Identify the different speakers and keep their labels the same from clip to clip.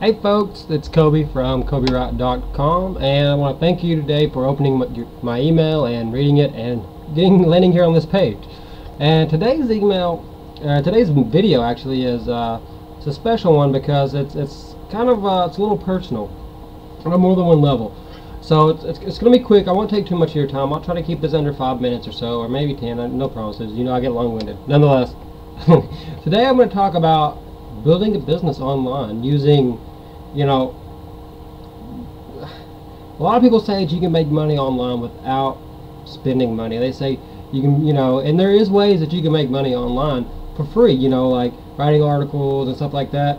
Speaker 1: Hey folks, it's Kobe from KobeRock.com, and I want to thank you today for opening my email and reading it and landing here on this page. And today's video actually is it's a special one because it's kind of it's a little personal on more than one level. So it's going to be quick. I won't take too much of your time. I'll try to keep this under 5 minutes or so, or maybe 10. No promises. You know I get long-winded. Nonetheless, today I'm going to talk about building a business online using, you know, a lot of people say that you can make money online without spending money. They say you can, you know, and there is ways that you can make money online for free, you know, like writing articles and stuff like that,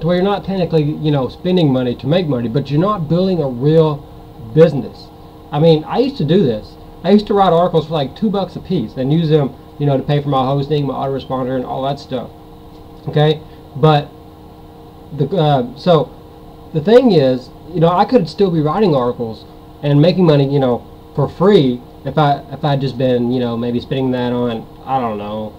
Speaker 1: to where you're not technically, you know, spending money to make money, but you're not building a real business. I mean, I used to do this. I used to write articles for like $2 a piece and use them, you know, to pay for my hosting, my autoresponder, and all that stuff. Okay, but so the thing is, you know, I could still be writing articles and making money, you know, for free if I'd just been, you know, maybe spending that on, I don't know,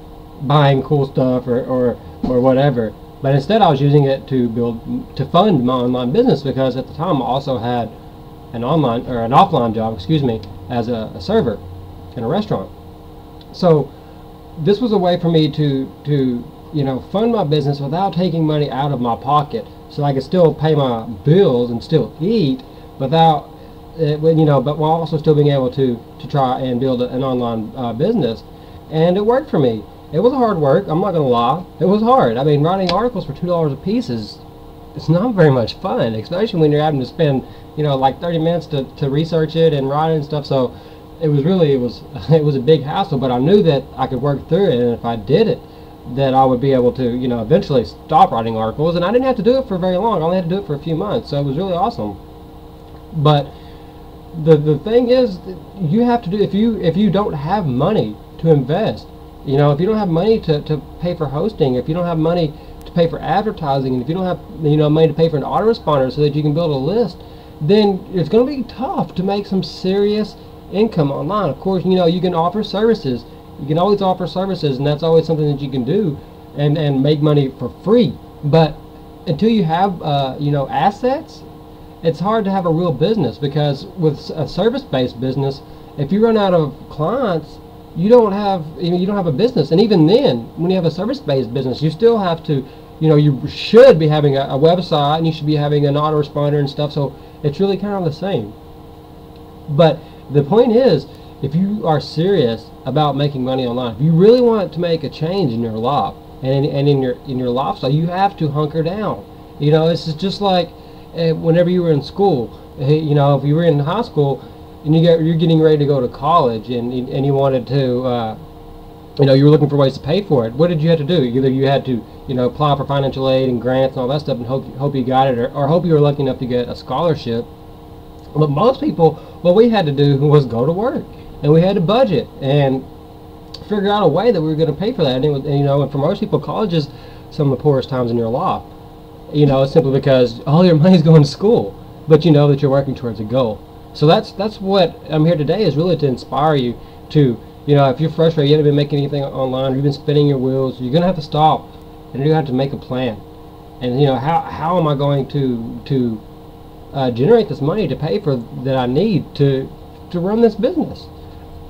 Speaker 1: buying cool stuff or whatever. But instead I was using it to fund my online business, because at the time I also had an offline job, excuse me, as a server in a restaurant. So this was a way for me to you know, fund my business without taking money out of my pocket, so I could still pay my bills and still eat without, you know, but while also still being able to try and build an online business. And it worked for me. It was hard work, I'm not gonna lie. It was hard. I mean, writing articles for $2 a piece it's not very much fun, especially when you're having to spend, you know, like 30 minutes to research it and write it and stuff. So it was a big hassle, but I knew that I could work through it, and if I did it, that I would be able to, you know, eventually stop writing articles. And I didn't have to do it for very long. I only had to do it for a few months, so it was really awesome. But the thing is, you have to do, if you don't have money to invest, you know, if you don't have money to pay for hosting, if you don't have money to pay for advertising, and if you don't have, you know, money to pay for an autoresponder so that you can build a list, then it's going to be tough to make some serious income online. Of course, you know, you can offer services. You can always offer services, and that's always something that you can do and make money for free. But until you have you know, assets, it's hard to have a real business, because with a service-based business, if you run out of clients, you don't have a business. And even then, when you have a service-based business, you still have to, you know, you should be having a website, and you should be having an autoresponder and stuff. So it's really kind of the same. But the point is, if you are serious about making money online, if you really want to make a change in your life and in your lifestyle, you have to hunker down. You know, it's just like whenever you were in school. You know, if you were in high school and you're getting ready to go to college, and you wanted to, you know, you were looking for ways to pay for it. What did you have to do? Either you had to, you know, apply for financial aid and grants and all that stuff, and hope you got it, or hope you were lucky enough to get a scholarship. But most people, what we had to do was go to work. And we had to budget and figure out a way that we were going to pay for that. And you know, and for most people, college is some of the poorest times in your life. You know, simply because all your money is going to school, but you know that you're working towards a goal. So that's what I'm here today, is really to inspire you to, you know, if you're frustrated, you haven't been making anything online, you've been spinning your wheels, you're going to have to stop, and you're going to have to make a plan. And you know, how am I going to generate this money to pay for that I need to run this business?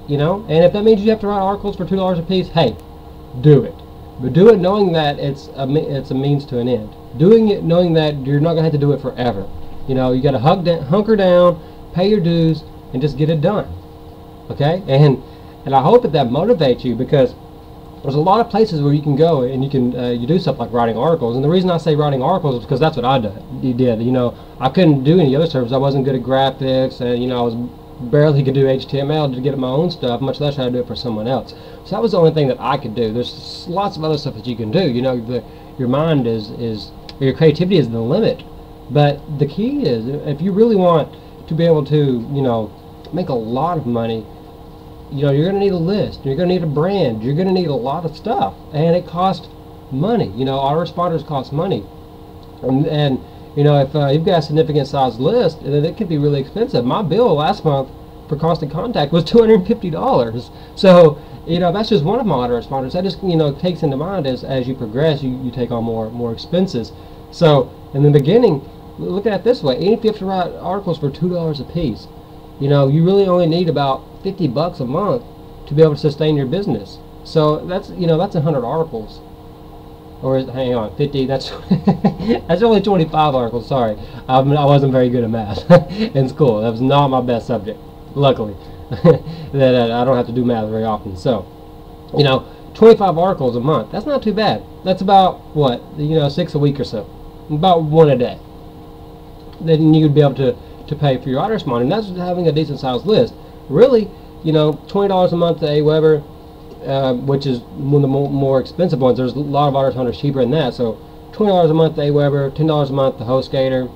Speaker 1: You know, and if that means you have to write articles for $2 a piece, hey, do it. But do it knowing that it's a means to an end. Doing it knowing that you're not going to have to do it forever. You know, you got to hunker down, pay your dues, and just get it done. Okay? And I hope that motivates you, because there's a lot of places where you can go and you can you do stuff like writing articles. And the reason I say writing articles is because that's what I did. You know, I couldn't do any other service. I wasn't good at graphics, and you know, I was barely could do HTML to get my own stuff, much less try to do it for someone else. So that was the only thing that I could do. There's lots of other stuff that you can do. You know, your mind is your creativity is the limit. But the key is, if you really want to be able to, you know, make a lot of money, you know, you're going to need a list, you're going to need a brand, you're going to need a lot of stuff, and it costs money. You know, autoresponders cost money, and you know, if you've got a significant size list, then it can be really expensive. My bill last month for Constant Contact was $250. So, you know, that's just one of my autoresponders. That just, you know, takes into mind as you progress, you take on more expenses. So in the beginning, look at it this way: even if you have to write articles for $2 a piece, you know, you really only need about $50 a month to be able to sustain your business. So that's, you know, that's 100 articles. Or hang on, 50. That's that's only 25 articles. Sorry, I wasn't very good at math in school. That was not my best subject. Luckily, that I don't have to do math very often. So, you know, 25 articles a month. That's not too bad. That's about what, you know, 6 a week or so. About 1 a day. Then you'd be able to pay for your autoresponder, and that's having a decent sized list. Really, you know, $20 a month to AWeber. Which is one of the more expensive ones. There's a lot of autoresponders cheaper than that. So $20 a month to AWeber, $10 a month to HostGator.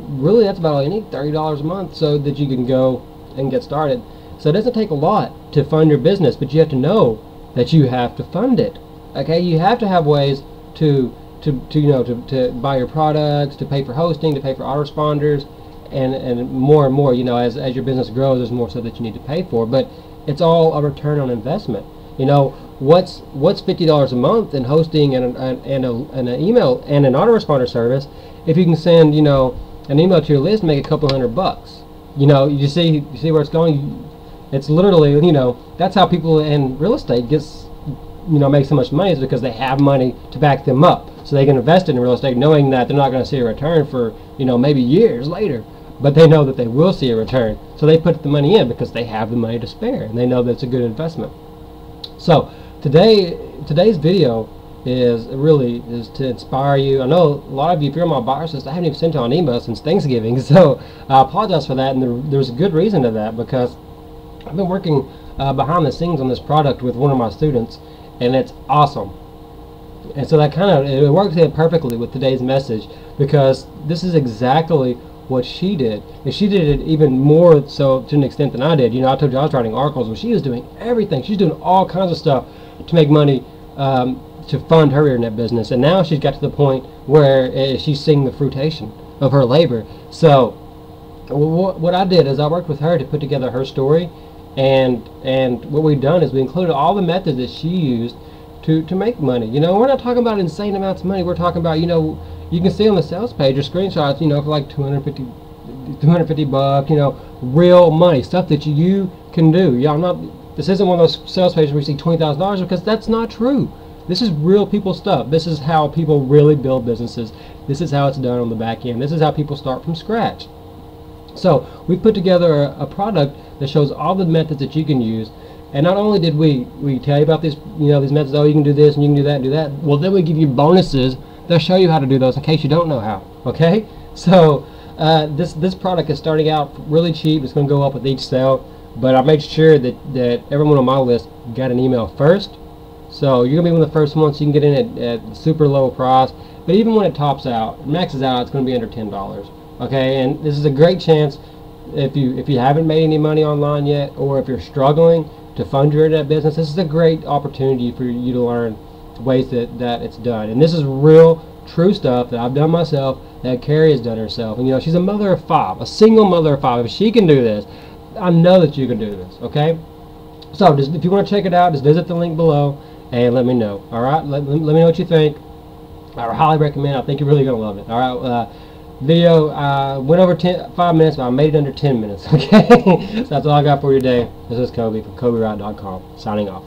Speaker 1: Really, that's about all you need, $30 a month, so that you can go and get started. So it doesn't take a lot to fund your business, but you have to know that you have to fund it. Okay, you have to have ways to buy your products, to pay for hosting, to pay for autoresponders, and more. You know, as your business grows, there's more stuff that you need to pay for. But it's all a return on investment. You know, what's $50 a month in hosting and an email and an autoresponder service if you can send, you know, an email to your list and make a couple $100? You know, you see where it's going. It's literally, you know, that's how people in real estate make so much money, is because they have money to back them up, so they can invest in real estate knowing that they're not going to see a return for, you know, maybe years later. But they know that they will see a return, so they put the money in because they have the money to spare, and they know that it's a good investment. So today's video is to inspire you. I know a lot of you, if you're on my buyers list, I haven't even sent you an email since Thanksgiving, so I apologize for that, and there's a good reason to that, because I've been working behind the scenes on this product with one of my students, and it's awesome. And so that it works in perfectly with today's message, because this is exactly what she did, and she did it even more so to an extent than I did. You know, I told you I was writing articles, but she was doing everything. She's doing all kinds of stuff to make money to fund her internet business, and now she's got to the point where she's seeing the fruition of her labor. So what I did is I worked with her to put together her story, and what we've done is we included all the methods that she used to make money. You know, we're not talking about insane amounts of money. We're talking about, you know, you can see on the sales page or screenshots, you know, for like $250, you know, real money, stuff that you can do. Yeah, this isn't one of those sales pages where you see $20,000, because that's not true. This is real people stuff. This is how people really build businesses. This is how it's done on the back end. This is how people start from scratch. So we put together a product that shows all the methods that you can use. And not only did we tell you about these methods, oh, you can do this and you can do that and do that, well, then we give you bonuses that show you how to do those in case you don't know how. Okay? So this product is starting out really cheap. It's going to go up with each sale, but I made sure that everyone on my list got an email first. So you're going to be one of the first ones, so you can get in at super low price. But even when it tops out, maxes out, it's going to be under $10. Okay? And this is a great chance, if you haven't made any money online yet, or if you're struggling to fund your internet business, this is a great opportunity for you to learn ways that it's done. And this is real, true stuff that I've done myself, that Carrie has done herself. And you know, she's a mother of 5, a single mother of 5. If she can do this, I know that you can do this. Okay? So if you want to check it out, just visit the link below and let me know. All right? Let me know what you think. I highly recommend it. I think you're really going to love it. All right? Video went over 5 minutes, but I made it under 10 minutes. Okay? So that's all I got for you today. This is Kobe from KobeWright.com, signing off.